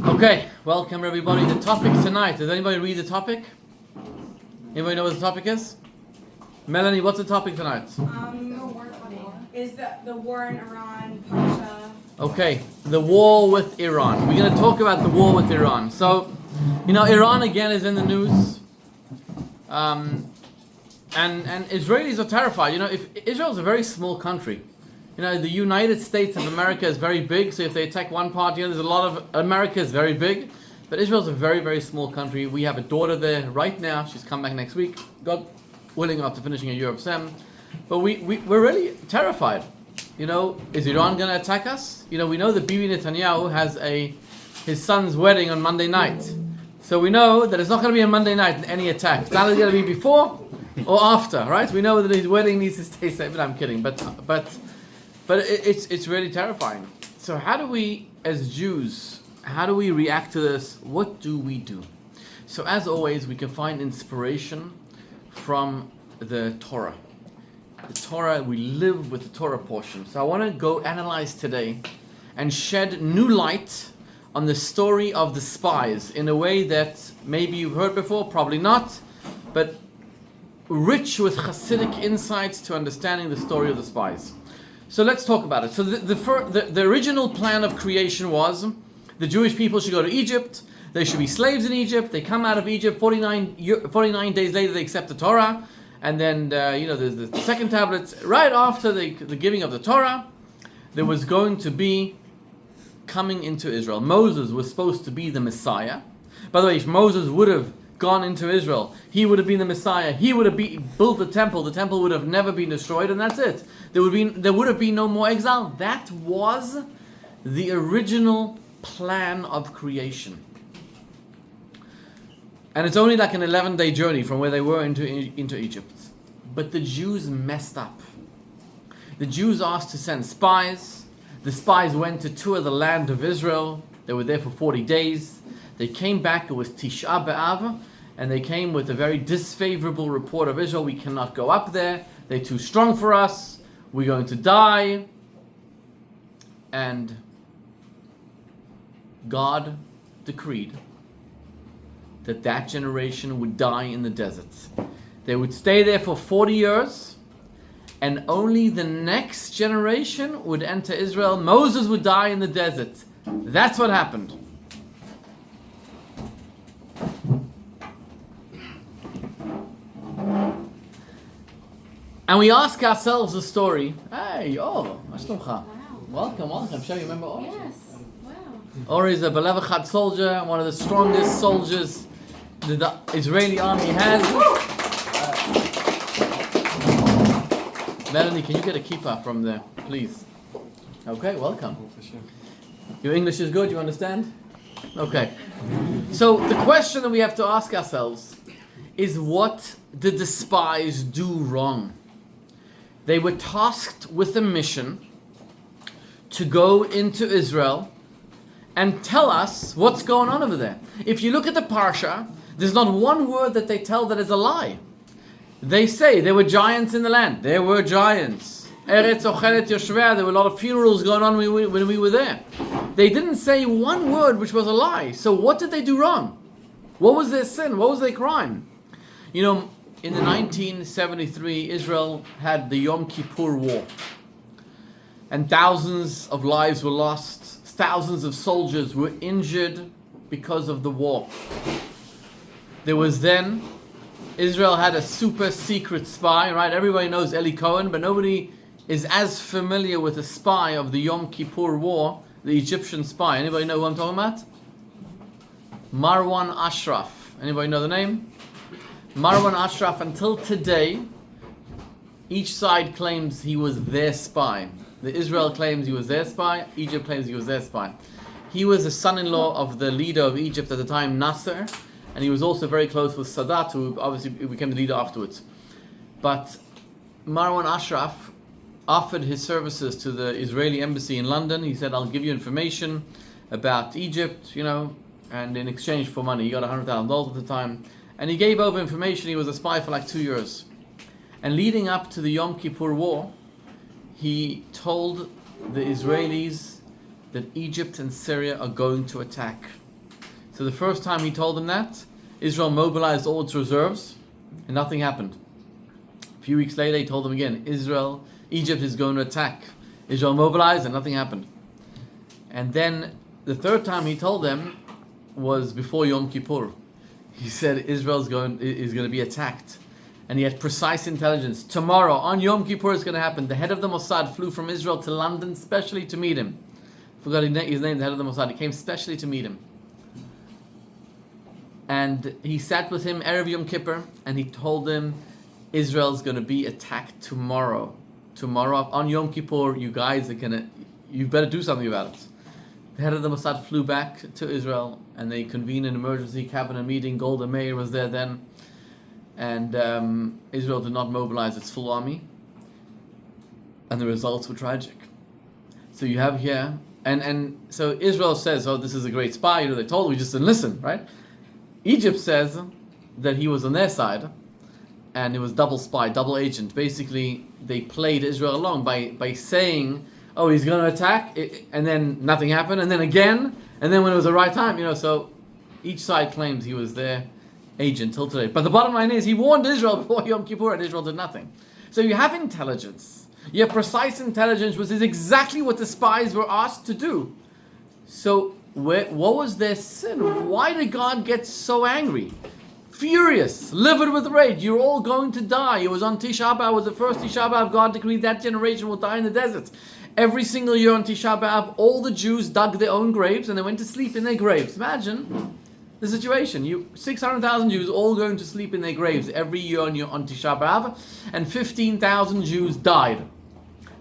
Okay, welcome everybody. The topic tonight, does anybody read the topic? Anybody know what the topic is? Melanie, what's the topic tonight? Is the war in Iran, Pasha. Okay, the war with Iran. We're going to talk about the war with Iran. So, Iran again is in the news. And Israelis are terrified. If Israel is a very small country. The United States of America is very big, so if they attack one part, there's a lot of... America is very big, but Israel is a very, very small country. We have a daughter there right now. She's come back next week, God willing, after finishing a year of SEM. But we're really terrified. Is Iran going to attack us? We know that Bibi Netanyahu has his son's wedding on Monday night. So we know that it's not going to be on Monday night, any attack. It's either going to be before or after, right? We know that his wedding needs to stay safe, but I'm kidding. But it's really terrifying. So how do we, as Jews, react to this? What do we do? So as always, we can find inspiration from the Torah. The Torah, we live with the Torah portion. So I want to go analyze today and shed new light on the story of the spies in a way that maybe you've heard before, probably not, but rich with Hasidic insights to understanding the story of the spies. So let's talk about it. So the original plan of creation was the Jewish people should go to Egypt. They should be slaves in Egypt. They come out of Egypt. 49 days later, they accept the Torah. And then, there's the second tablets. Right after the giving of the Torah, there was going to be coming into Israel. Moses was supposed to be the Messiah. By the way, if Moses would have gone into Israel, he would have been the Messiah. He would have built the temple. The temple would have never been destroyed, and that's it. There would have been no more exile. That was the original plan of creation. And it's only like an 11-day journey from where they were into Egypt. But the Jews messed up. The Jews asked to send spies. The spies went to tour the land of Israel. They were there for 40 days. They came back, it was Tisha B'Av, and they came with a very disfavorable report of Israel. We cannot go up there. They're too strong for us. We're going to die. And God decreed that generation would die in the desert. They would stay there for 40 years, and only the next generation would enter Israel. Moses would die in the desert. That's what happened. And we ask ourselves the story. Hey, Ashtomcha. Welcome. I'm sure you remember Or. Yes. Wow. Or is a Belevachad soldier, one of the strongest soldiers the Israeli army has. Melanie, can you get a kippah from there, please? Okay, welcome. Your English is good, you understand? Okay. So the question that we have to ask ourselves is, what did the spies do wrong? They were tasked with a mission to go into Israel and tell us what's going on over there. If you look at the Parsha, there's not one word that they tell that is a lie. They say there were giants in the land. There were giants. Eretz Ochelet Yoshveh. There were a lot of funerals going on when we were there. They didn't say one word which was a lie. So what did they do wrong? What was their sin? What was their crime? In the 1973, Israel had the Yom Kippur War. And thousands of lives were lost. Thousands of soldiers were injured because of the war. There was then, Israel had a super secret spy, right? Everybody knows Eli Cohen, but nobody is as familiar with the spy of the Yom Kippur War, the Egyptian spy. Anybody know who I'm talking about? Marwan Ashraf. Anybody know the name? Marwan Ashraf, until today, each side claims he was their spy. The Israel claims he was their spy, Egypt claims he was their spy. He was the son-in-law of the leader of Egypt at the time, Nasser, and he was also very close with Sadat, who obviously became the leader afterwards. But Marwan Ashraf offered his services to the Israeli embassy in London. He said, I'll give you information about Egypt, and in exchange for money. He got $100,000 at the time. And he gave over information. He was a spy for like 2 years. And leading up to the Yom Kippur War, he told the Israelis that Egypt and Syria are going to attack. So the first time he told them that, Israel mobilized all its reserves, and nothing happened. A few weeks later, he told them again, Egypt is going to attack. Israel mobilized, and nothing happened. And then the third time he told them was before Yom Kippur. He said Israel is going to be attacked. And he had precise intelligence. Tomorrow, on Yom Kippur, it's going to happen. The head of the Mossad flew from Israel to London specially to meet him. Forgot his name, the head of the Mossad. He came specially to meet him. And he sat with him Erev Yom Kippur, and he told him, Israel's going to be attacked tomorrow. Tomorrow, on Yom Kippur, you better do something about it. The head of the Mossad flew back to Israel, and they convened an emergency cabinet meeting. Golda Meir was there then. And Israel did not mobilize its full army. And the results were tragic. So you have here, and so Israel says, this is a great spy. They told him, we just didn't listen, right? Egypt says that he was on their side, and it was double spy, double agent. Basically, they played Israel along by saying, he's going to attack, and then nothing happened, and then again, and then when it was the right time, so each side claims he was their agent till today. But the bottom line is, he warned Israel before Yom Kippur, and Israel did nothing. So you have intelligence. You have precise intelligence, which is exactly what the spies were asked to do. So what was their sin? Why did God get so angry? Furious, livid with rage. You're all going to die. It was on Tisha B'Av, it was the first Tisha B'Av. God decreed that generation will die in the desert. Every single year on Tisha B'Av, all the Jews dug their own graves and they went to sleep in their graves. Imagine the situation. 600,000 Jews all going to sleep in their graves every year on Tisha B'Av, and 15,000 Jews died.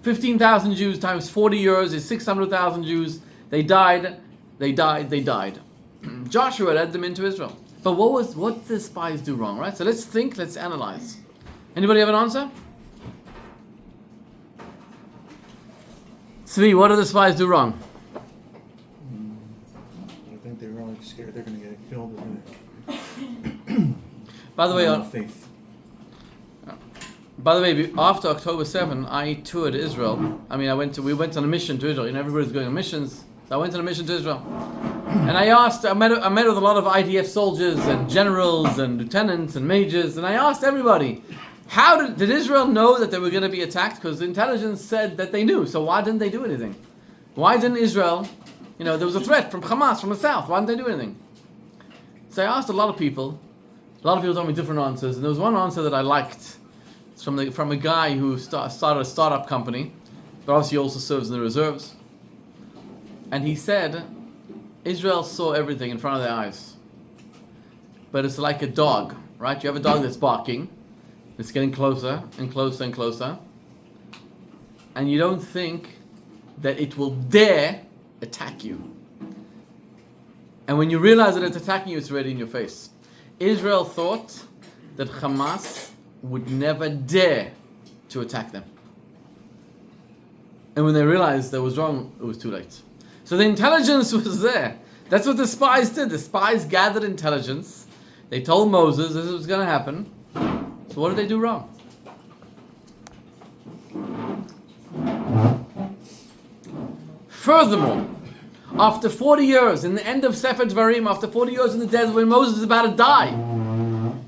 15,000 Jews times 40 years is 600,000 Jews. They died. Joshua led them into Israel. But what did the spies do wrong, right? So let's think, let's analyze. Anybody have an answer? Tzvi, what did the spies do wrong? I think they were all scared they're going to get killed. By the way, faith. By the way, after October 7, I toured Israel. We went on a mission to Israel. Everybody's going on missions. So I went on a mission to Israel. And I met with a lot of IDF soldiers and generals and lieutenants and majors, and I asked everybody, how did Israel know that they were going to be attacked? Because the intelligence said that they knew. So why didn't they do anything? Why didn't Israel, there was a threat from Hamas from the south. Why didn't they do anything? So I asked a lot of people. A lot of people told me different answers, and there was one answer that I liked. It's from a guy who started a startup company, but obviously also serves in the reserves. And he said, Israel saw everything in front of their eyes. But it's like a dog, right? You have a dog that's barking. It's getting closer and closer and closer. And you don't think that it will dare attack you. And when you realize that it's attacking you, it's already in your face. Israel thought that Hamas would never dare to attack them. And when they realized that was wrong, it was too late. So the intelligence was there. That's what the spies did. The spies gathered intelligence. They told Moses this was going to happen. So what did they do wrong? Furthermore, after 40 years, in the end of Sefer Dvarim, after 40 years in the desert when Moses is about to die,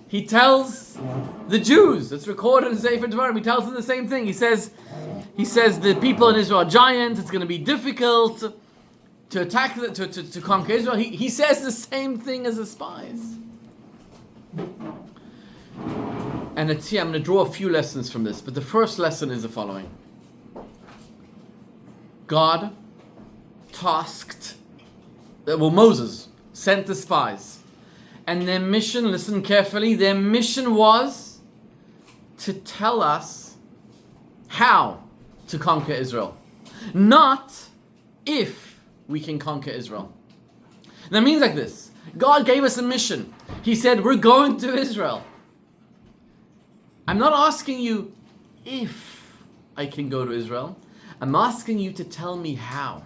he tells the Jews, it's recorded in Sefer Dvarim, he tells them the same thing. He says the people in Israel are giants, it's going to be difficult to attack, to conquer Israel. He says the same thing as the spies. And I'm going to draw a few lessons from this, but the first lesson is the following. God Moses sent the spies. And their mission, listen carefully, their mission was to tell us how to conquer Israel. Not if we can conquer Israel. That means like this. God gave us a mission. He said, we're going to Israel. I'm not asking you if I can go to Israel. I'm asking you to tell me how.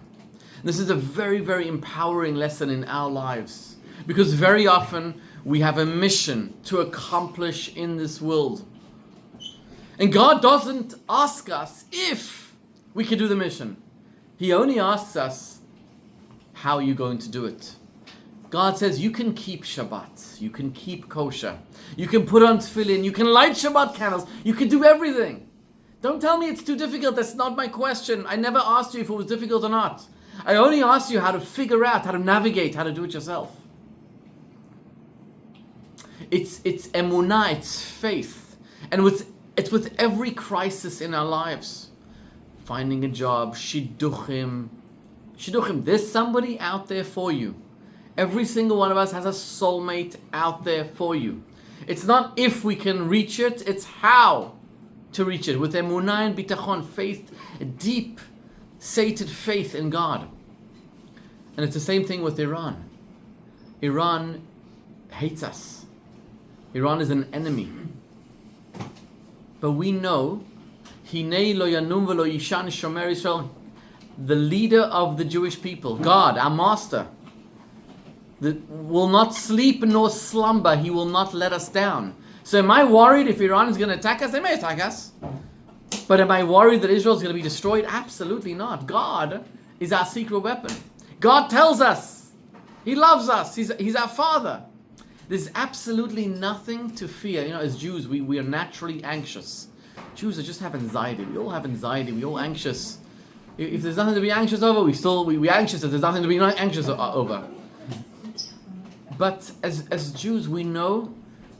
This is a very, very empowering lesson in our lives. Because very often we have a mission to accomplish in this world. And God doesn't ask us if we can do the mission. He only asks us, how are you going to do it? God says you can keep Shabbat, you can keep kosher, you can put on tefillin, you can light Shabbat candles, you can do everything. Don't tell me it's too difficult. That's not my question. I never asked you if it was difficult or not. I only asked you how to figure out, how to navigate, how to do it yourself. It's emunah, it's faith. And it's with every crisis in our lives. Finding a job, shidduchim. There's somebody out there for you. Every single one of us has a soulmate out there for you. It's not if we can reach it, it's how to reach it. With emunah and bitachon, faith, a deep, sated faith in God. And it's the same thing with Iran. Iran hates us. Iran is an enemy. But we know, Hinei lo yanum v'lo yishan shomer Yisrael, the leader of the Jewish people, God, our master, that will not sleep nor slumber. He will not let us down. So am I worried if Iran is going to attack us? They may attack us. But am I worried that Israel is going to be destroyed? Absolutely not. God is our secret weapon. God tells us. He loves us. He's our Father. There's absolutely nothing to fear. You know, as Jews, we are naturally anxious. Jews just have anxiety. We all have anxiety. We're all anxious. If there's nothing to be anxious over, we're anxious. If there's nothing to be anxious over. But as Jews, we know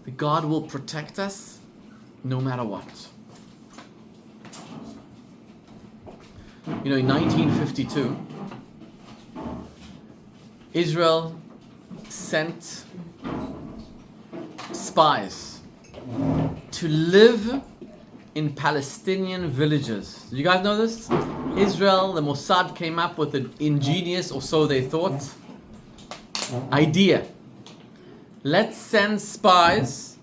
that God will protect us no matter what. You know, in 1952, Israel sent spies to live in Palestinian villages. Did you guys know this? Israel, the Mossad came up with an ingenious, or so they thought, idea. Let's send spies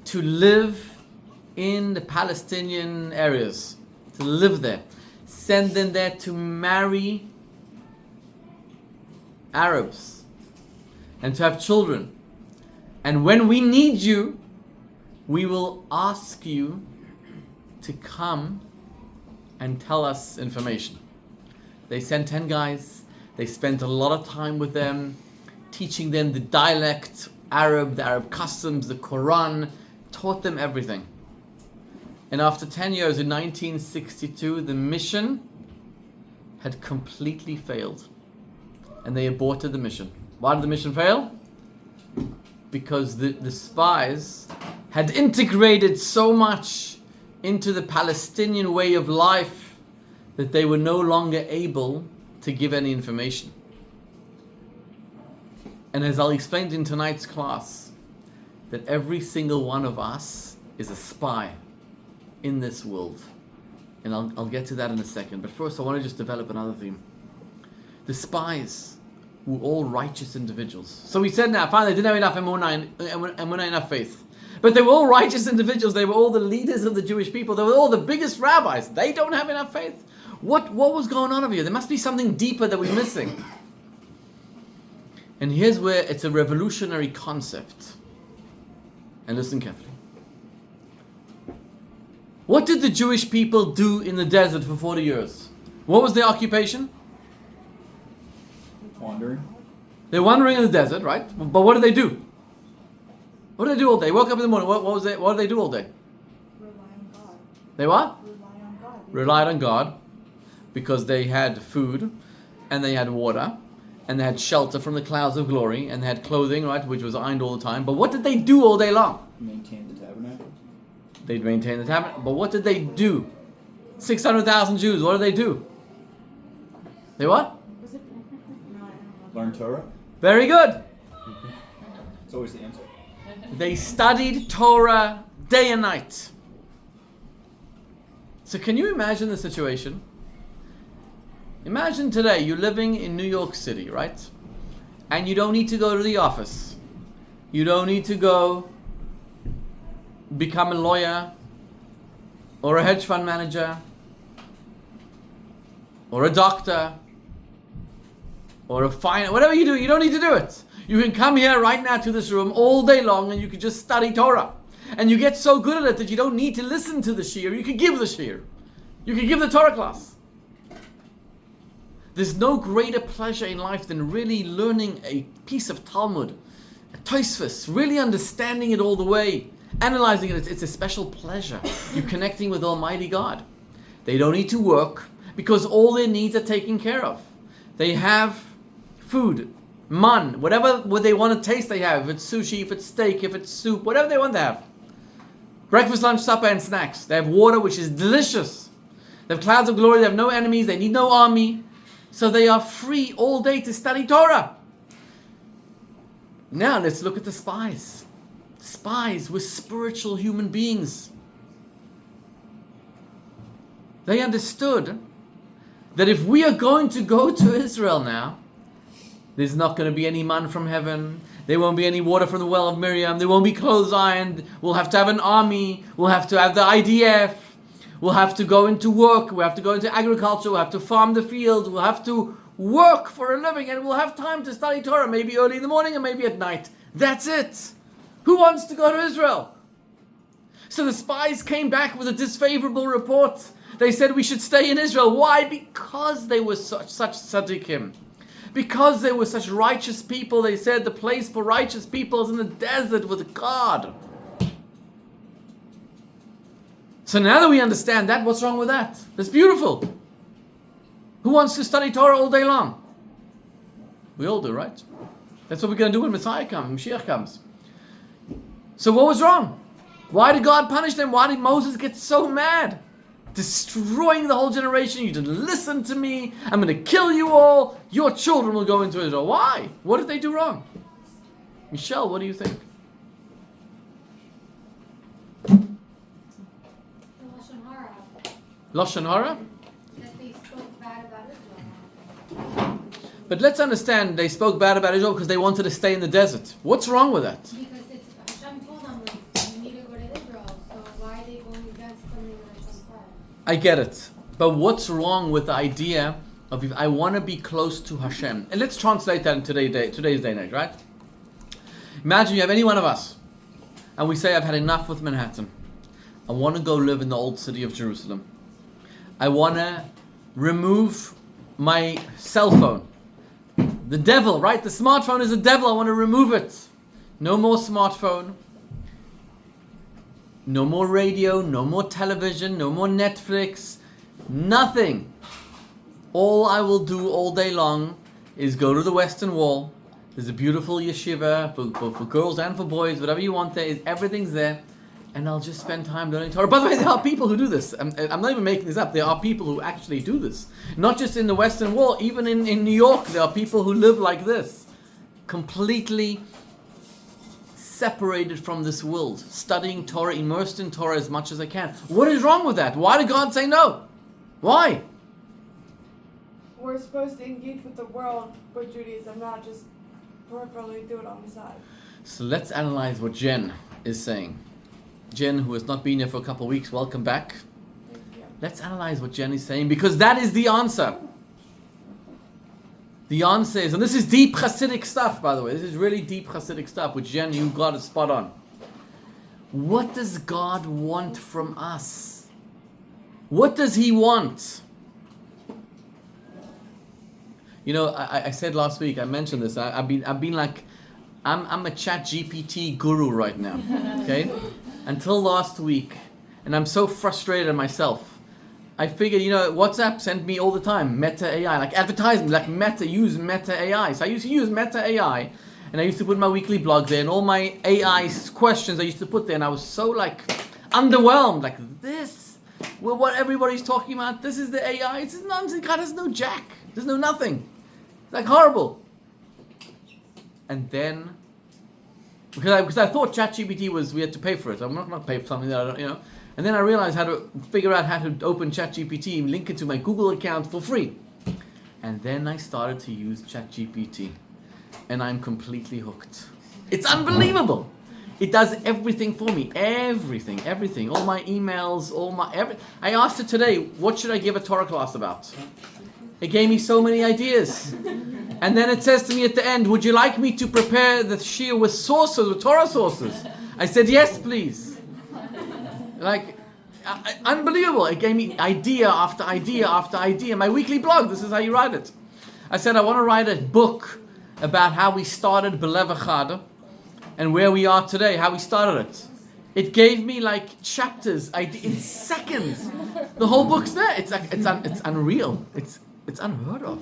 to live in the Palestinian areas, to live there. Send them there to marry Arabs and to have children. And when we need you, we will ask you to come and tell us information. They sent 10 guys. They spent a lot of time with them, teaching them the dialect, the Arab customs, the Quran, taught them everything. And after 10 years, in 1962, the mission had completely failed. And they aborted the mission. Why did the mission fail? Because the spies had integrated so much into the Palestinian way of life that they were no longer able to give any information. And as I'll explain in tonight's class, that every single one of us is a spy in this world. And I'll get to that in a second. But first I want to just develop another theme. The spies were all righteous individuals. So we said now, finally, they didn't have enough emunah, enough faith. But they were all righteous individuals. They were all the leaders of the Jewish people. They were all the biggest rabbis. They don't have enough faith. What was going on over here? There must be something deeper that we're missing. And here's where it's a revolutionary concept. And listen carefully. What did the Jewish people do in the desert for 40 years? What was their occupation? Wandering. They're wandering in the desert, right? But what did they do? What did they do all day? Woke up in the morning. What did they do all day? Rely on God. They what? Rely on God. Relied on God, because they had food, and they had water, and they had shelter from the clouds of glory, and they had clothing, right, which was ironed all the time. But what did they do all day long? Maintain the tabernacle. They'd maintain the tabernacle. But what did they do? 600,000 Jews. What did they do? They what? Was it? No, I don't know. Learn Torah. Very good. It's always the answer. They studied Torah day and night. So can you imagine the situation? Imagine today you're living in New York City, right? And you don't need to go to the office. You don't need to go become a lawyer or a hedge fund manager or a doctor or a finance, whatever you do, you don't need to do it. You can come here right now to this room all day long and you can just study Torah. And you get so good at it that you don't need to listen to the shiur. You can give the shiur. You can give the Torah class. There's no greater pleasure in life than really learning a piece of Talmud, a Tosfos, really understanding it all the way, analyzing it. It's a special pleasure. You're connecting with Almighty God. They don't need to work because all their needs are taken care of. They have food, man, whatever they want to taste they have. If it's sushi, if it's steak, if it's soup, whatever they want to have. Breakfast, lunch, supper, and snacks. They have water, which is delicious. They have clouds of glory. They have no enemies. They need no army. So they are free all day to study Torah. Now let's look at the spies. Spies were spiritual human beings. They understood that if we are going to go to Israel now, there's not going to be any man from heaven. There won't be any water from the well of Miriam. There won't be clothes ironed. We'll have to have an army. We'll have to have the IDF. We'll have to go into work. We'll have to go into agriculture. We'll have to farm the fields. We'll have to work for a living. And we'll have time to study Torah, maybe early in the morning and maybe at night. That's it. Who wants to go to Israel? So the spies came back with a disfavorable report. They said we should stay in Israel. Why? Because they were such tzaddikim. Because they were such righteous people. They said the place for righteous people is in the desert with God. So now that we understand that, what's wrong with that? That's beautiful. Who wants to study Torah all day long? We all do, right? That's what we're going to do when Messiah comes, Mashiach comes. So what was wrong? Why did God punish them? Why did Moses get so mad? Destroying the whole generation. You didn't listen to me. I'm going to kill you all. Your children will go into Israel. Why? What did they do wrong? Michelle, what do you think? Lashon Hara? That they spoke bad about Israel. But let's understand they spoke bad about Israel because they wanted to stay in the desert. What's wrong with that? Because Hashem told them you need to go to Israel, so why are they going against something that Hashem said? I get it. But what's wrong with the idea of if I want to be close to Hashem? And let's translate that in today's day and age, right? Imagine you have any one of us and we say, I've had enough with Manhattan. I want to go live in the old city of Jerusalem. I want to remove my cell phone. The devil, right? The smartphone is a devil. I want to remove it. No more smartphone. No more radio. No more television. No more Netflix. Nothing. All I will do all day long is go to the Western Wall. There's a beautiful yeshiva for girls and for boys. Whatever you want there. Everything's there. And I'll just spend time learning Torah. By the way, there are people who do this. I'm not even making this up. There are people who actually do this. Not just in the Western Wall. Even in New York, there are people who live like this. Completely separated from this world. Studying Torah, immersed in Torah as much as I can. What is wrong with that? Why did God say no? Why? We're supposed to engage with the world with Judaism, not just peripherally do it on the side. So let's analyze what Jen is saying. Jen, who has not been here for a couple of weeks, welcome back. Thank you. Let's analyze what Jen is saying because that is the answer. The answer is, and this is deep Hasidic stuff, by the way. This is really deep Hasidic stuff, which Jen, you got it spot on. What does God want from us? What does He want? You know, I said last week, I mentioned this. I've been like, I'm a Chat GPT guru right now. Okay. Until last week, and I'm so frustrated myself. I figured, WhatsApp sent me all the time Meta AI, like advertising, like use Meta AI. So I used to use Meta AI, and I used to put my weekly blog there, and all my AI questions I used to put there, and I was so underwhelmed, what everybody's talking about. This is the AI. It's nonsense. God has no jack. There's no nothing. It's horrible. And then. Because I thought ChatGPT we had to pay for it. I'm not going to pay for something that I don't, And then I realized how to figure out how to open ChatGPT and link it to my Google account for free. And then I started to use ChatGPT. And I'm completely hooked. It's unbelievable. It does everything for me. Everything. All my emails, I asked it today, what should I give a Torah class about? It gave me so many ideas. And then it says to me at the end, would you like me to prepare the shiur with sources, with Torah sources? I said, yes, please. Unbelievable. It gave me idea after idea after idea. My weekly blog, this is how you write it. I said I want to write a book about how we started Belev Echad and where we are today, how we started it. It gave me like chapters, in seconds. The whole book's there. It's unreal. It's unheard of.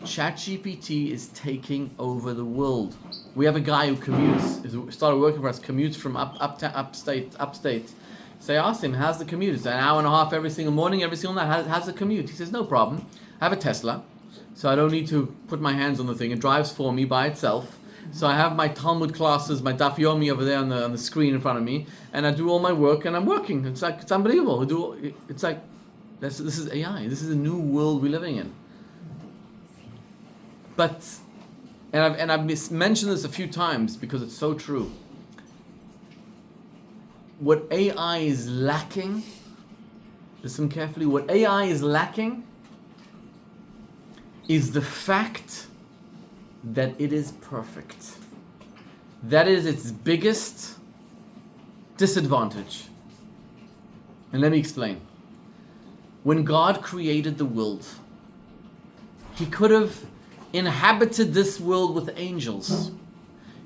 Chat GPT is taking over the world. We have a guy who commutes, started working for us, commutes from upstate. So I asked him, how's the commute? It's an hour and a half every single morning, every single night. How's the commute? He says, no problem. I have a Tesla, so I don't need to put my hands on the thing. It drives for me by itself. So I have my Talmud classes, my Daf Yomi over there on the screen in front of me, and I do all my work, and I'm working. It's unbelievable. It's like, this is AI. This is a new world we're living in. But, and I've mentioned this a few times because it's so true. What AI is lacking, listen carefully, what AI is lacking is the fact that it is perfect. That is its biggest disadvantage. And let me explain. When God created the world, He could have inhabited this world with angels.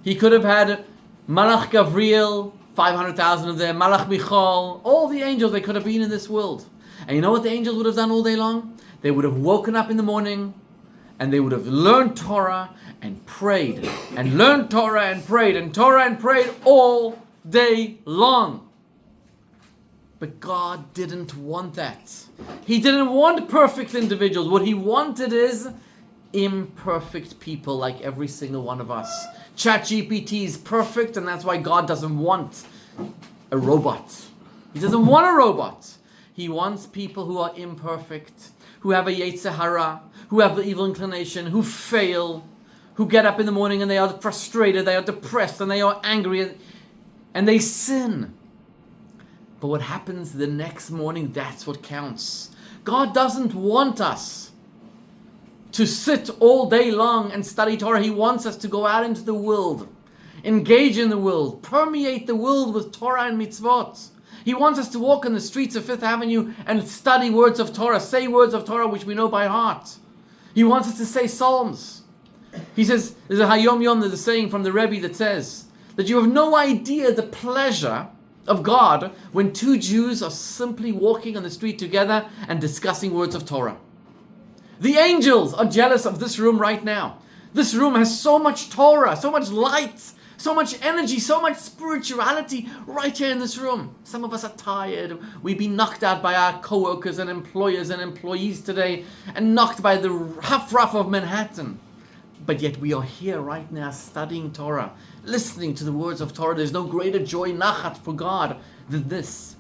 He could have had Malach Gavriel, 500,000 of them, Malach Michal, all the angels, they could have been in this world. And you know what the angels would have done all day long? They would have woken up in the morning and they would have learned Torah and prayed and learned Torah and prayed all day long. But God didn't want that. He didn't want perfect individuals. What He wanted is imperfect people like every single one of us. ChatGPT is perfect, and that's why God doesn't want a robot. He doesn't want a robot. He wants people who are imperfect, who have a Yetzer Hara, who have the evil inclination, who fail, who get up in the morning and they are frustrated, they are depressed, and they are angry, and they sin. But what happens the next morning, that's what counts. God doesn't want us to sit all day long and study Torah. He wants us to go out into the world, engage in the world, permeate the world with Torah and mitzvot. He wants us to walk in the streets of Fifth Avenue and study words of Torah, say words of Torah which we know by heart. He wants us to say psalms. He says, there's a Hayom Yom, there's a saying from the Rebbe that says that you have no idea the pleasure of God when two Jews are simply walking on the street together and discussing words of Torah. The angels are jealous of this room right now. This room has so much Torah, so much light, so much energy, so much spirituality right here in this room. Some of us are tired. We've been knocked out by our co-workers and employers and employees today and knocked by the rough of Manhattan. But yet we are here right now studying Torah, listening to the words of Torah. There's no greater joy, nachat, for God than this.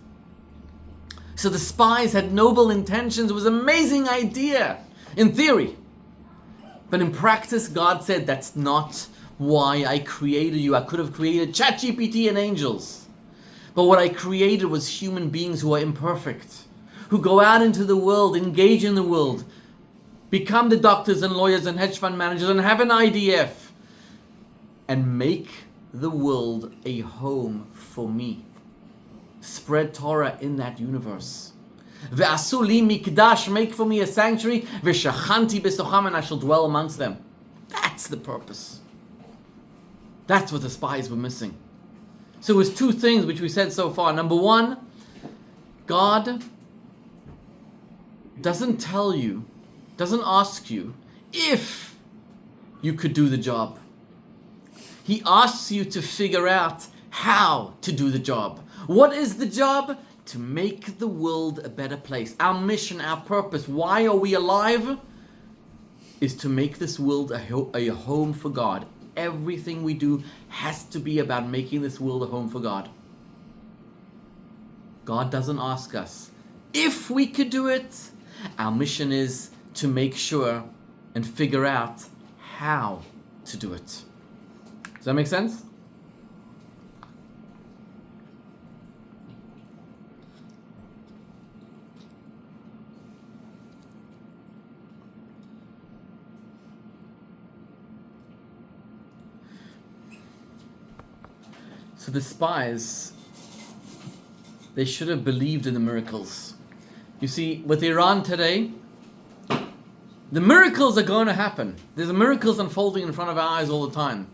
So the spies had noble intentions. It was an amazing idea. In theory. But in practice, God said, that's not why I created you. I could have created ChatGPT and angels. But what I created was human beings who are imperfect, who go out into the world, engage in the world, become the doctors and lawyers and hedge fund managers and have an IDF and make the world a home for me. Spread Torah in that universe. Ve'asu li mikdash, make for me a sanctuary, ve'shachanti besocham, and I shall dwell amongst them. That's the purpose. That's what the spies were missing. So it was two things which we said so far. Number one, God doesn't ask you if you could do the job. He asks you to figure out how to do the job. What is the job? To make the world a better place. Our mission, our purpose, why are we alive? Is to make this world a home for God. Everything we do has to be about making this world a home for God. God doesn't ask us if we could do it. Our mission is to make sure and figure out how to do it. Does that make sense? So the spies, they should have believed in the miracles. You see, with Iran today, The miracles are going to happen. There's miracles unfolding in front of our eyes all the time.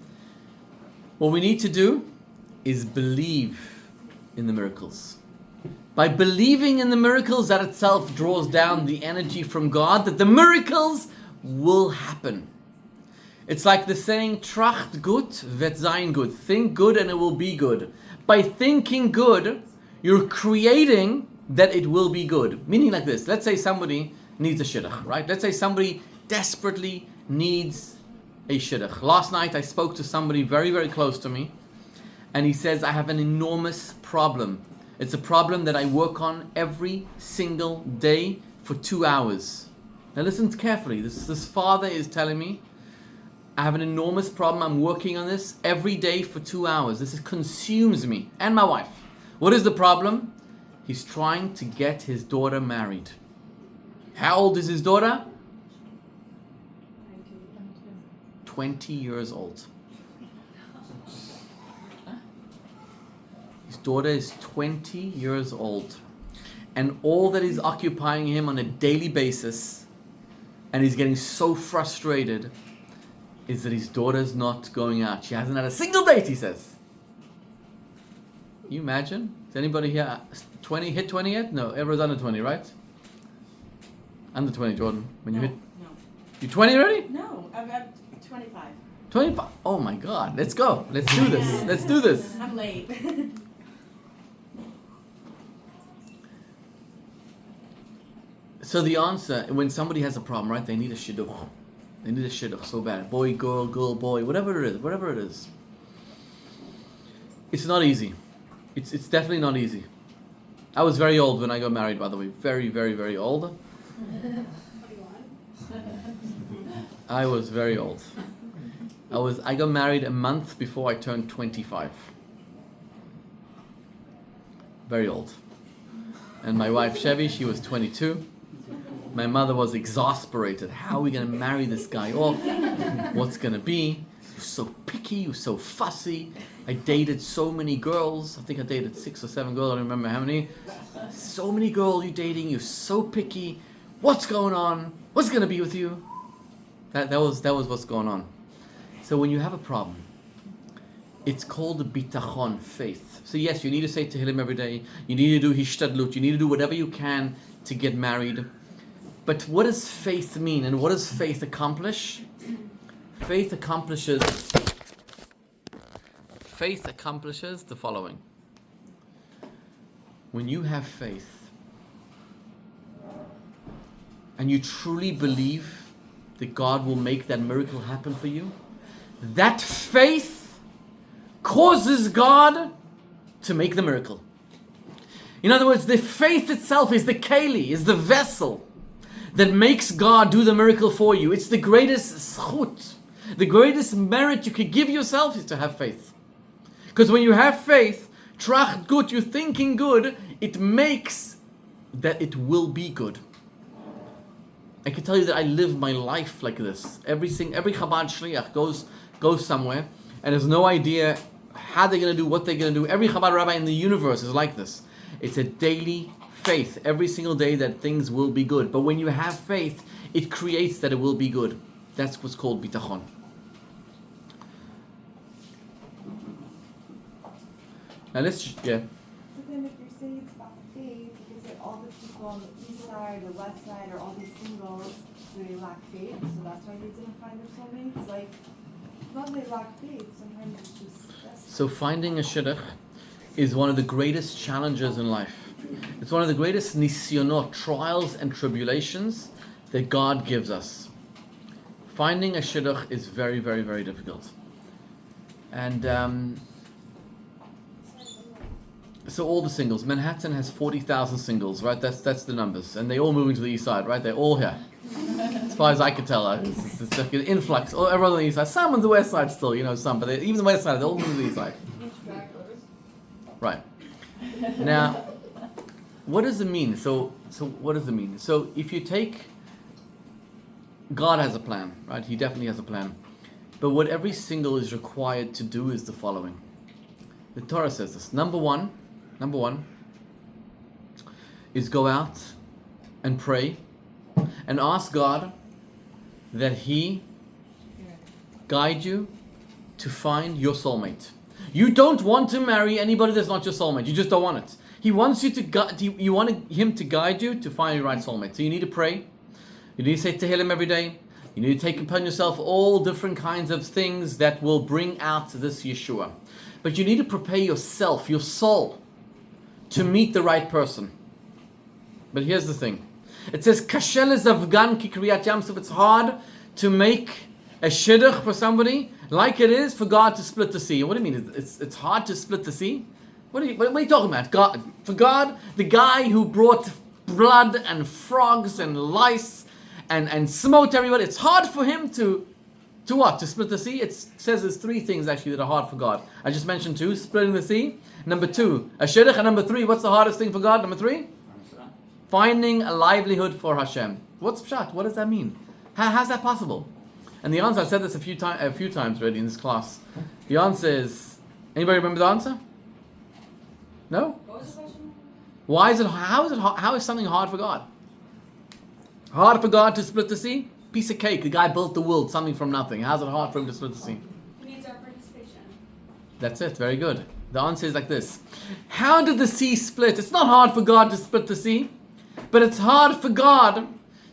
What we need to do is believe in the miracles. By believing in the miracles, that itself draws down the energy from God that the miracles will happen. It's like the saying, Tracht gut, wird sein gut. Think good and it will be good. By thinking good, you're creating that it will be good. Meaning like this. Let's say somebody needs a shidduch, right? Let's say somebody desperately needs a shidduch. Last night I spoke to somebody very, very close to me, and he says, I have an enormous problem. It's a problem that I work on every single day for 2 hours. Now listen carefully. This father is telling me, I have an enormous problem. I'm working on this every day for 2 hours. This consumes me and my wife. What is the problem? He's trying to get his daughter married. How old is his daughter? 20 years old. His daughter is 20 years old. And all that is occupying him on a daily basis, and he's getting so frustrated, is that his daughter's not going out. She hasn't had a single date, he says. Can you imagine? Is anybody here 20, hit 20 yet? No, everyone's under 20, right? Under 20, Jordan. When you hit... No. You 20 already? No, I'm 25. 25? Oh my God, let's go. Let's do this. Let's do this. I'm late. So the answer, when somebody has a problem, right? They need a shidduch. They need a shidduch so bad. Boy, girl, boy, whatever it is. It's not easy. It's definitely not easy. I was very old when I got married, by the way. Very, very, very old. I was very old. I got married a month before I turned 25. Very old. And my wife Chevy, she was 22. My mother was exasperated. How are we going to marry this guy off? What's going to be? You're so picky, you're so fussy. I dated so many girls. I think I dated 6 or 7 girls, I don't remember how many. So many girls you're dating, you're so picky. What's going on? What's going to be with you? That was what's going on. So when you have a problem, it's called bitachon, faith. So yes, you need to say Tehillim every day. You need to do hishtadlut. You need to do whatever you can to get married. But what does faith mean? And what does faith accomplish? Faith accomplishes the following. When you have faith and you truly believe that God will make that miracle happen for you, that faith causes God to make the miracle. In other words, the faith itself is the keli, is the vessel that makes God do the miracle for you. It's the greatest zchut, the greatest merit you could give yourself is to have faith. Because when you have faith, tracht gut, you're thinking good, it makes that it will be good. I can tell you that I live my life like this. Every Chabad Shliach goes somewhere and has no idea how they're going to do, what they're going to do. Every Chabad rabbi in the universe is like this. It's a daily faith every single day that things will be good. But when you have faith, it creates that it will be good. That's what's called bitachon. Now let's But then if you're saying it's about faith, is it all the people on the east side or west side are all these singles, so they lack faith, so that's why they didn't find their soulmates? Like, not they lack faith, sometimes it's just... So finding a shidduch is one of the greatest challenges in life. It's one of the greatest nisyonot, trials and tribulations that God gives us. Finding a shidduch is very, very, very difficult. And so all the singles, Manhattan has 40,000 singles, right? That's the numbers. And they all moving to the east side, right? They're all here. As far as I can tell, it's like an influx. Everyone on the east side. Some on the west side still, some. But even the west side, they're all moving to the east side. Right. Now, what does it mean? So what does it mean? So if you take... God has a plan, right? He definitely has a plan. But what every single is required to do is the following. The Torah says this. Number one is go out and pray and ask God that He guide you to find your soulmate. You don't want to marry anybody that's not your soulmate. You just don't want it. He wants you to you want Him to guide you to find your right soulmate. So you need to pray. You need to say Tehillim every day. You need to take upon yourself all different kinds of things that will bring out this Yeshua. But you need to prepare yourself, your soul, to meet the right person. But here's the thing. It says, Kashel is Afghan ki kriyat yamsuf. It's hard to make a shidduch for somebody like it is for God to split the sea. What do you mean? It's hard to split the sea? What are you talking about? God, for God, the guy who brought blood and frogs and lice and smote everybody, it's hard for Him to what? To split the sea? It says there's three things actually that are hard for God. I just mentioned two, splitting the sea. Number two, a shidduch. And number three, what's the hardest thing for God? Number three? Finding a livelihood for Hashem. What's pshat? What does that mean? How's that possible? And the answer, I said this a few times already in this class. The answer is, anybody remember the answer? No? What was the question? How is something hard for God? Hard for God to split the sea? Piece of cake. The guy built the world, something from nothing. How's it hard for Him to split the sea? He needs our participation. That's it. Very good. The answer is like this. How did the sea split? It's not hard for God to split the sea, but it's hard for God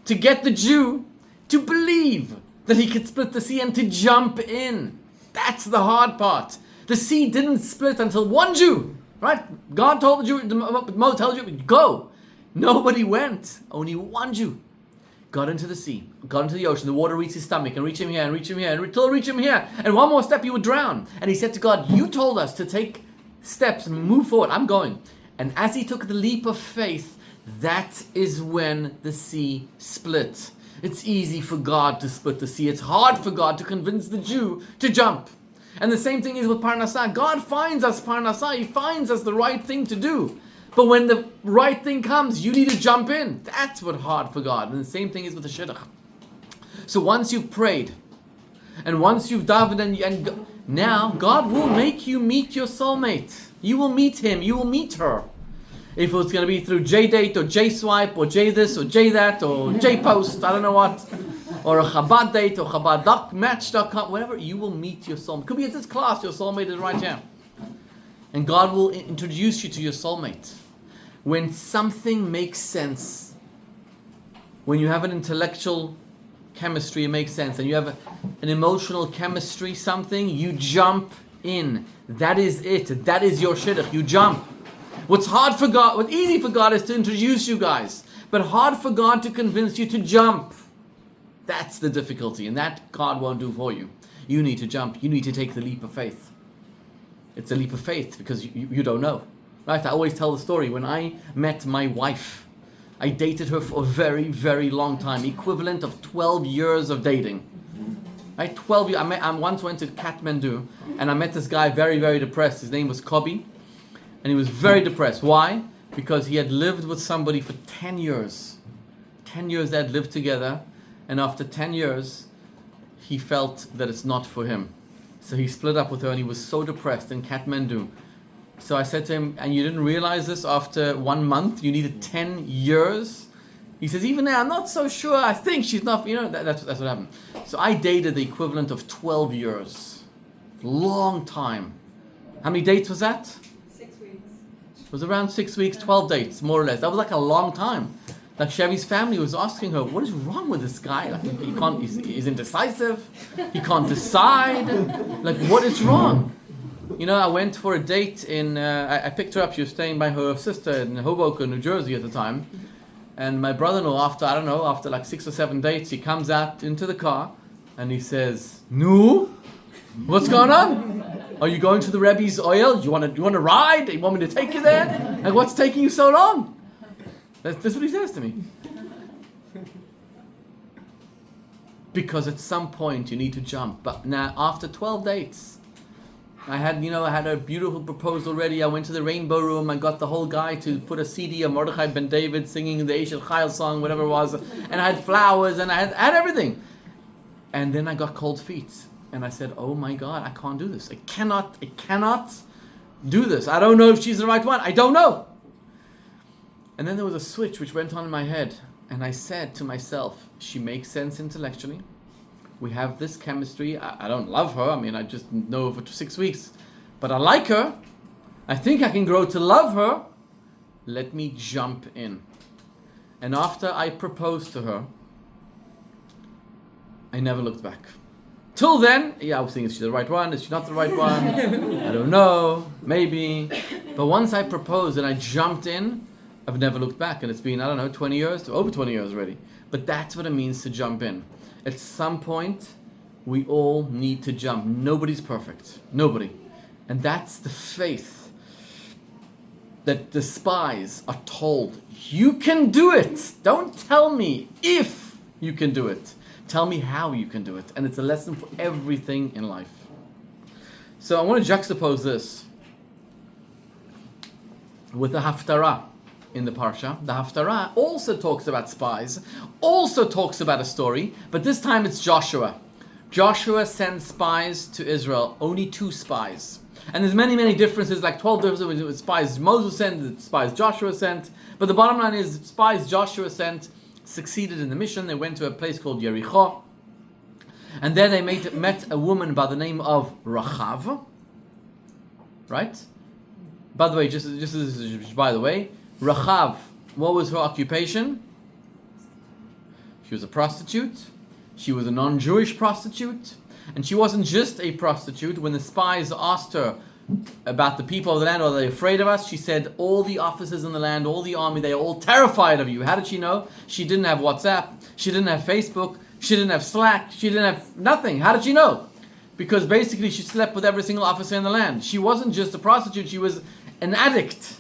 to get the Jew to believe that he could split the sea and to jump in. That's the hard part. The sea didn't split until one Jew, right? God told the Jew, Moses told you, go. Nobody went. Only one Jew got into the sea, got into the ocean. The water reached his stomach and reached him here and reached him here until it reached him here. And one more step, he would drown. And he said to God, you told us to take steps and move forward. I'm going. And as he took the leap of faith, that is when the sea split. It's easy for God to split the sea. It's hard for God to convince the Jew to jump. And the same thing is with Parnassah. God finds us Parnassah. He finds us the right thing to do. But when the right thing comes, you need to jump in. That's what's hard for God. And the same thing is with the shidduch. So once you've prayed, and once you've davened, and now God will make you meet your soulmate. You will meet him. You will meet her. If it's going to be through J-Date or J-Swipe or J-This or J-That or J-Post, I don't know what, or a Chabad date or Chabad match.com, whatever, you will meet your soulmate. Could be at this class, your soulmate is right here. And God will introduce you to your soulmate. When something makes sense, when you have an intellectual chemistry, it makes sense, and you have an emotional chemistry, something, you jump in. That is it. That is your shidduch. You jump. What's hard for God, what's easy for God is to introduce you guys, but hard for God to convince you to jump. That's the difficulty, and that God won't do for you. You need to jump. You need to take the leap of faith. It's a leap of faith because you don't know. Right? I always tell the story. When I met my wife, I dated her for a very, very long time, equivalent of 12 years of dating. Right? 12 years. I once went to Kathmandu, and I met this guy very, very depressed. His name was Kobi, and he was very depressed. Why? Because he had lived with somebody for 10 years. 10 years they had lived together, and after 10 years, he felt that it's not for him. So he split up with her, and he was so depressed in Kathmandu. So I said to him, and you didn't realize this after 1 month? You needed 10 years? He says, even now, I'm not so sure. I think she's not, that's what happened. So I dated the equivalent of 12 years. Long time. How many dates was that? 6 weeks. It was around 6 weeks, 12 dates, more or less. That was like a long time. Like Chevy's family was asking her, what is wrong with this guy? Like he's indecisive. He can't decide. Like, what is wrong? I went for a date I picked her up. She was staying by her sister in Hoboken, New Jersey at the time. And my brother-in-law, after like 6 or 7 dates, he comes out into the car and he says, "No, what's going on? Are you going to the Rebbe's oil? You want to ride? You want me to take you there? Like, what's taking you so long?" That's what he says to me. Because at some point you need to jump. But now, after 12 dates, I had a beautiful proposal ready. I went to the Rainbow Room. I got the whole guy to put a CD of Mordechai Ben David singing the Eishel Chayil song, whatever it was. And I had flowers and I had everything. And then I got cold feet. And I said, oh my God, I can't do this. I cannot do this. I don't know if she's the right one. I don't know. And then there was a switch which went on in my head. And I said to myself, she makes sense intellectually. We have this chemistry. I don't love her. I mean, I just know her for 6 weeks. But I like her. I think I can grow to love her. Let me jump in. And after I proposed to her, I never looked back. Till then, I was thinking, is she the right one? Is she not the right one? I don't know. Maybe. But once I proposed and I jumped in, I've never looked back. And it's been, 20 years, over 20 years already. But that's what it means to jump in. At some point, we all need to jump. Nobody's perfect. Nobody. And that's the faith that the spies are told, you can do it. Don't tell me if you can do it. Tell me how you can do it. And it's a lesson for everything in life. So I want to juxtapose this with the Haftarah in the Parsha. The Haftarah also talks about spies, also talks about a story, but this time it's Joshua. Joshua sends spies to Israel, only 2 spies. And there's many, many differences, like 12 differences with spies Moses sent, the spies Joshua sent. But the bottom line is, spies Joshua sent succeeded in the mission. They went to a place called Jericho. And there they met a woman by the name of Rachav. Right? By the way, Rachav, what was her occupation? She was a prostitute. She was a non-Jewish prostitute. And she wasn't just a prostitute. When the spies asked her about the people of the land, are they afraid of us? She said, all the officers in the land, all the army, they are all terrified of you. How did she know? She didn't have WhatsApp. She didn't have Facebook. She didn't have Slack. She didn't have nothing. How did she know? Because basically she slept with every single officer in the land. She wasn't just a prostitute. She was an addict.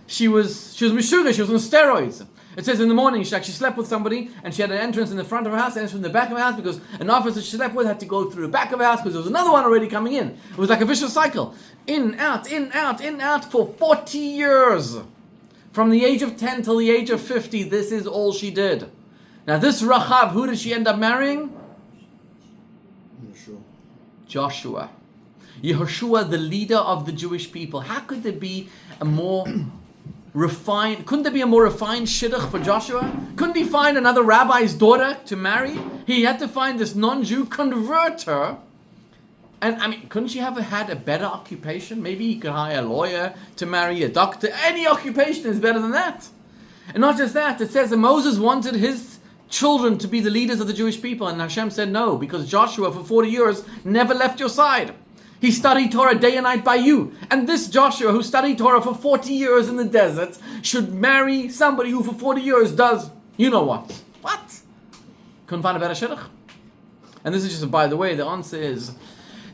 She was Meshuggah. She was on steroids. It says in the morning, she slept with somebody and she had an entrance in the front of her house, entrance in the back of her house, because an officer she slept with had to go through the back of her house because there was another one already coming in. It was like a vicious cycle. In, out, in, out, in, out for 40 years. From the age of 10 till the age of 50, this is all she did. Now this Rachav, who did she end up marrying? Joshua. Yehoshua, the leader of the Jewish people. How could there be a more refined, couldn't there be a more refined shidduch for Joshua? Couldn't he find another rabbi's daughter to marry? He had to find this non-Jew, convert her. And I mean, couldn't she have had a better occupation? Maybe he could hire a lawyer to marry, a doctor. Any occupation is better than that. And not just that, it says that Moses wanted his children to be the leaders of the Jewish people. And Hashem said no, because Joshua for 40 years never left your side. He studied Torah day and night by you. And this Joshua, who studied Torah for 40 years in the desert, should marry somebody who for 40 years does, you know what? What? Couldn't find a better shidduch? And this is just, by the way, the answer is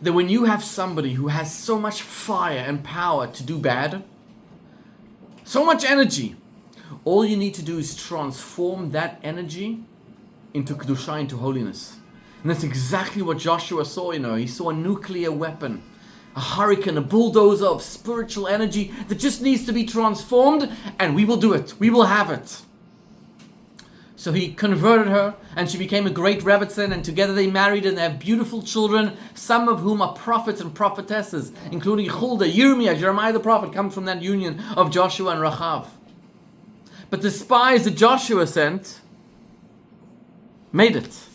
that when you have somebody who has so much fire and power to do bad, so much energy, all you need to do is transform that energy into kedusha, into holiness. And that's exactly what Joshua saw, He saw a nuclear weapon, a hurricane, a bulldozer of spiritual energy that just needs to be transformed, and we will do it. We will have it. So he converted her, and she became a great rebbetzin, and together they married, and they have beautiful children, some of whom are prophets and prophetesses, including Huldah, Yirmiyah, Jeremiah the prophet, comes from that union of Joshua and Rachav. But the spies that Joshua sent made it.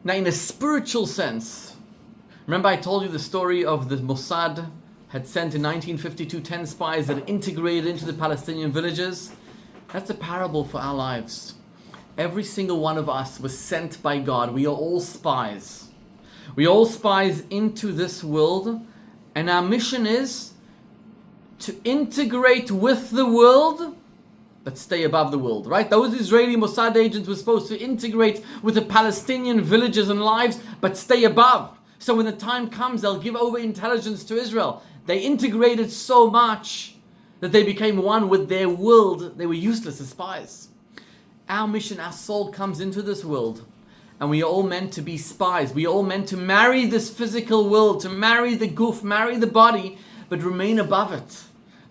Now, in a spiritual sense, remember I told you the story of the Mossad had sent in 1952 10 spies that integrated into the Palestinian villages? That's a parable for our lives. Every single one of us was sent by God. We are all spies. We are all spies into this world, and our mission is to integrate with the world, but stay above the world, right? Those Israeli Mossad agents were supposed to integrate with the Palestinian villages and lives, but stay above. So when the time comes, they'll give over intelligence to Israel. They integrated so much that they became one with their world. They were useless as spies. Our mission, our soul comes into this world, and we are all meant to be spies. We are all meant to marry this physical world, to marry the guf, marry the body, but remain above it.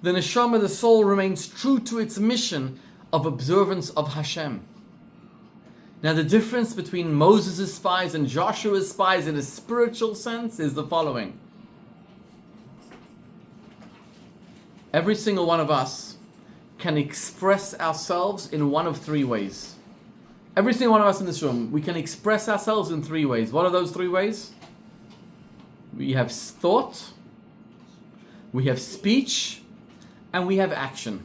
The neshama, the soul, remains true to its mission of observance of Hashem. Now the difference between Moses' spies and Joshua's spies in a spiritual sense is the following. Every single one of us can express ourselves in one of three ways. Every single one of us in this room, we can express ourselves in three ways. What are those three ways? We have thought, we have speech, and we have action.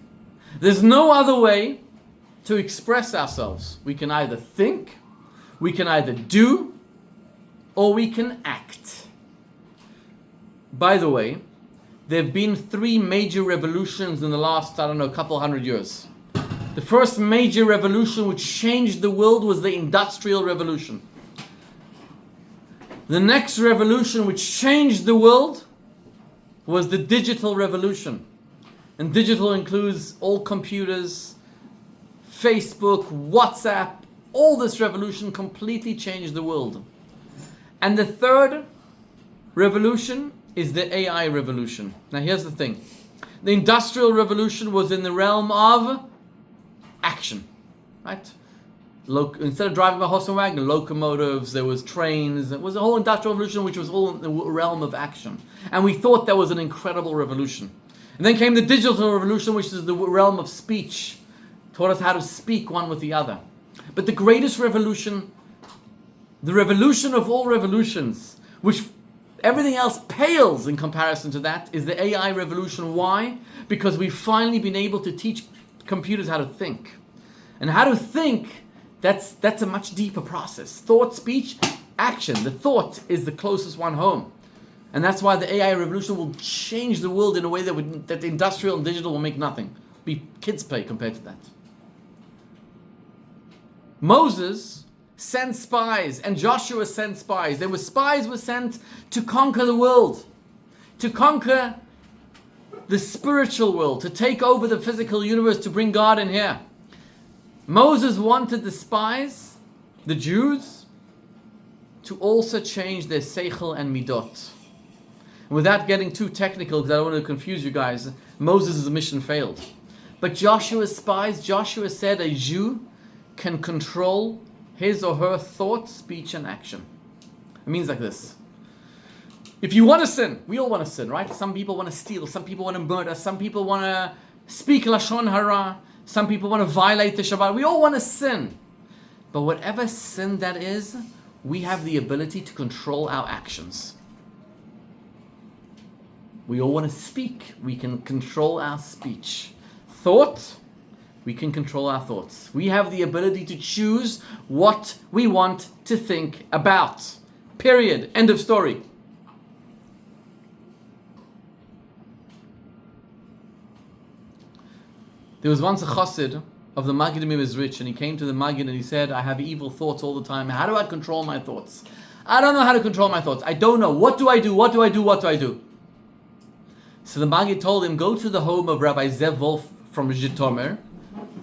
There's no other way to express ourselves. We can either think, we can either do, or we can act. By the way, there have been three major revolutions in the last, couple hundred years. The first major revolution which changed the world was the Industrial Revolution. The next revolution which changed the world was the Digital Revolution. And digital includes all computers, Facebook, WhatsApp. All this revolution completely changed the world. And the third revolution is the AI revolution. Now here's the thing. The Industrial Revolution was in the realm of action, right? Instead of driving a horse and wagon, locomotives, there was trains. It was a whole Industrial Revolution which was all in the realm of action. And we thought that was an incredible revolution. And then came the Digital Revolution, which is the realm of speech. Taught us how to speak one with the other. But the greatest revolution, the revolution of all revolutions, which everything else pales in comparison to that, is the AI revolution. Why? Because we've finally been able to teach computers how to think. And how to think, that's a much deeper process. Thought, speech, action. The thought is the closest one home. And that's why the AI revolution will change the world in a way that the industrial and digital will make nothing. Be kids play compared to that. Moses sent spies and Joshua sent spies. Spies were sent to conquer the world, to conquer the spiritual world, to take over the physical universe, to bring God in here. Moses wanted the spies, the Jews, to also change their seichel and midot. Without getting too technical, because I don't want to confuse you guys, Moses' mission failed. But Joshua's spies, Joshua said a Jew can control his or her thought, speech, and action. It means like this. If you want to sin, we all want to sin, right? Some people want to steal, some people want to murder, some people want to speak lashon hara, some people want to violate the Shabbat. We all want to sin. But whatever sin that is, we have the ability to control our actions. We all want to speak. We can control our speech. Thought, we can control our thoughts. We have the ability to choose what we want to think about. Period. End of story. There was once a chassid of the Maggid who was rich, and he came to the Maggid and he said, I have evil thoughts all the time. How do I control my thoughts? I don't know how to control my thoughts. I don't know. What do I do? What do I do? What do I do? So the Maggid told him, go to the home of Rabbi Zev Wolf from Zhitomir.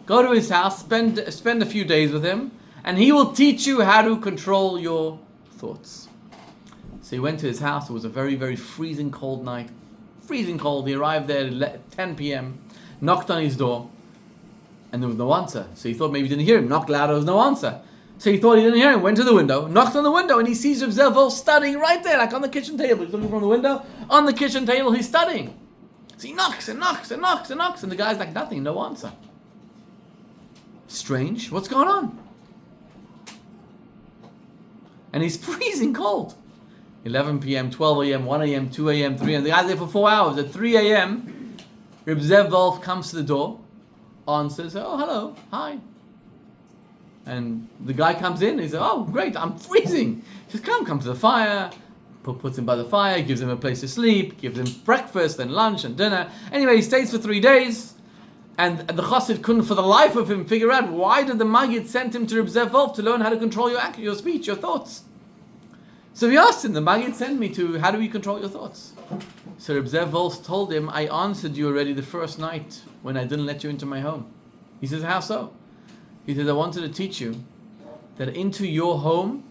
Go to his house, spend a few days with him, and he will teach you how to control your thoughts. So he went to his house. It was a very, very freezing cold night. Freezing cold. He arrived there at 10 p.m., knocked on his door, and there was no answer. So he thought maybe he didn't hear him. Knocked louder, there was no answer. So he thought he didn't hear him, went to the window, knocked on the window, and he sees Reb Zev Wolf studying right there, like on the kitchen table. He's looking from the window. On the kitchen table, he's studying. So he knocks and knocks and knocks and knocks, and the guy's like, nothing, no answer. Strange, what's going on? And he's freezing cold. 11 p.m., 12 a.m., 1 a.m., 2 a.m., 3 a.m. The guy's there for 4 hours. At 3 a.m., Reb Zev Wolf comes to the door, answers, oh, hello, hi. And the guy comes in, he says, oh, great, I'm freezing. He says, come to the fire. Puts him by the fire, gives him a place to sleep, gives him breakfast and lunch and dinner. Anyway, he stays for 3 days. And the chassid couldn't for the life of him figure out why did the Maggid send him to Reb Zev Wolf to learn how to control your speech, your thoughts. So he asked him, the Maggid sent me to, how do we control your thoughts? So Reb Zev Wolf told him, I answered you already the first night when I didn't let you into my home. He says, how so? He said, I wanted to teach you that into your home,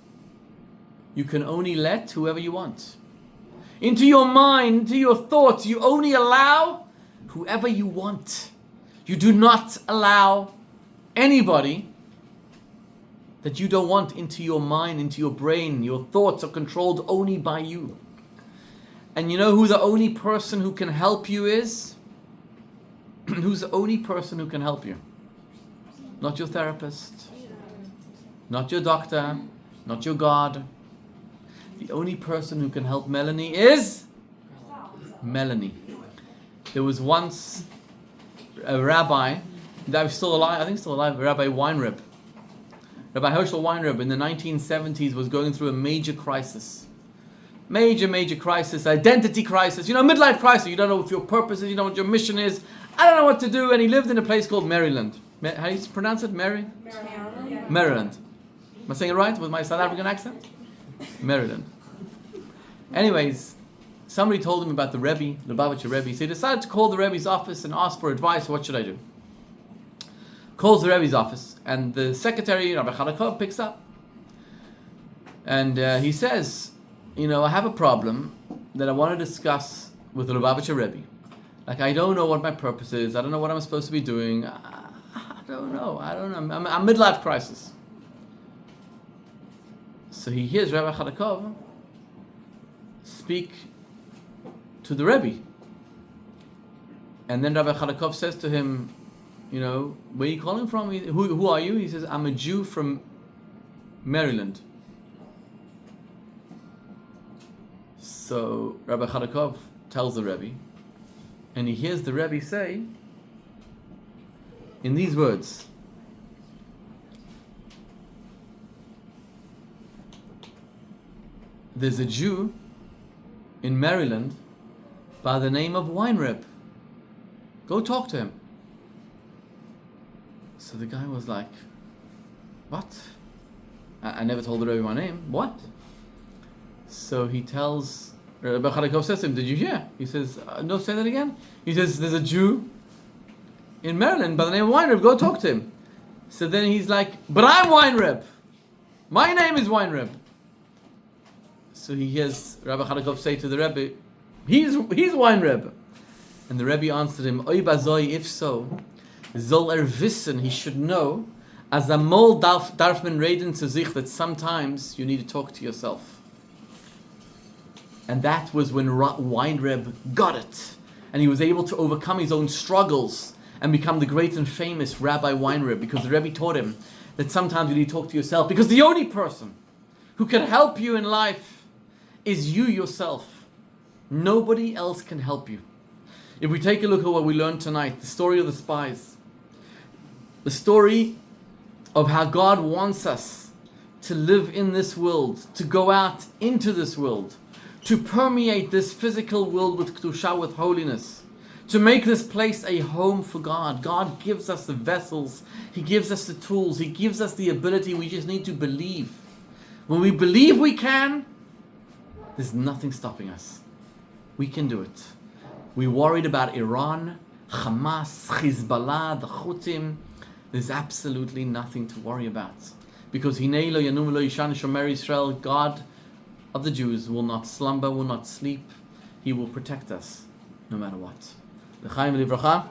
you can only let whoever you want. Into your mind, into your thoughts, you only allow whoever you want. You do not allow anybody that you don't want into your mind, into your brain. Your thoughts are controlled only by you. And you know who the only person who can help you is? who's the only person who can help you? Not your therapist, not your doctor, not your God. The only person who can help Melanie is Melanie. There was once a rabbi that was still alive, I think still alive, Rabbi Winreb. Rabbi Hershel Winreb in the 1970s was going through a major crisis. Major crisis, identity crisis, midlife crisis. You don't know what your purpose is, you don't know what your mission is. I don't know what to do. And he lived in a place called Maryland. How do you pronounce it? Maryland. Am I saying it right with my South African accent? Maryland. Anyways, somebody told him about the Rebbe, the Lubavitcher Rebbe. So he decided to call the Rebbe's office and ask for advice. What should I do? Calls the Rebbe's office, and the secretary, Rabbi Chalakov, picks up. And he says, I have a problem that I want to discuss with the Lubavitcher Rebbe. Like, I don't know what my purpose is. I don't know what I'm supposed to be doing. I don't know. I'm midlife crisis. So he hears Rabbi Chalakov speak to the Rebbe. And then Rabbi Chalakov says to him, where are you calling from? Who are you? He says, I'm a Jew from Maryland. So Rabbi Chalakov tells the Rebbe, and he hears the Rebbe say, in these words, there's a Jew in Maryland by the name of Winreb. Go talk to him. So the guy was like, what? I never told the Rebbe my name. What? So he tells, Rabbi Chalakov says to him, did you hear? He says, no, say that again. He says, there's a Jew in Maryland by the name of Winreb. Go talk to him. So then he's like, but I'm Winreb. My name is Winreb. So he hears Rabbi Chalakov say to the Rebbe, he's Winreb. And the Rebbe answered him, Oy bazoi, if so, soll wissen, he should know, as a mol darf man reden zu sich, that sometimes you need to talk to yourself. And that was when Winreb got it. And he was able to overcome his own struggles and become the great and famous Rabbi Winreb, because the Rebbe taught him that sometimes you need to talk to yourself, because the only person who can help you in life is you yourself. Nobody else can help you. If we take a look at what we learned tonight, the story of the spies, the story of how God wants us to live in this world, to go out into this world, to permeate this physical world with kedusha, with holiness, to make this place a home for God. God gives us the vessels, He gives us the tools, He gives us the ability. We just need to believe. When we believe we can, there's nothing stopping us. We can do it. We worried about Iran, Hamas, Hezbollah, the Houthim. There's absolutely nothing to worry about. Because Hinei lo yanum lo yishan shomer Israel, God of the Jews will not slumber, will not sleep. He will protect us no matter what. L'chaim v'livracha.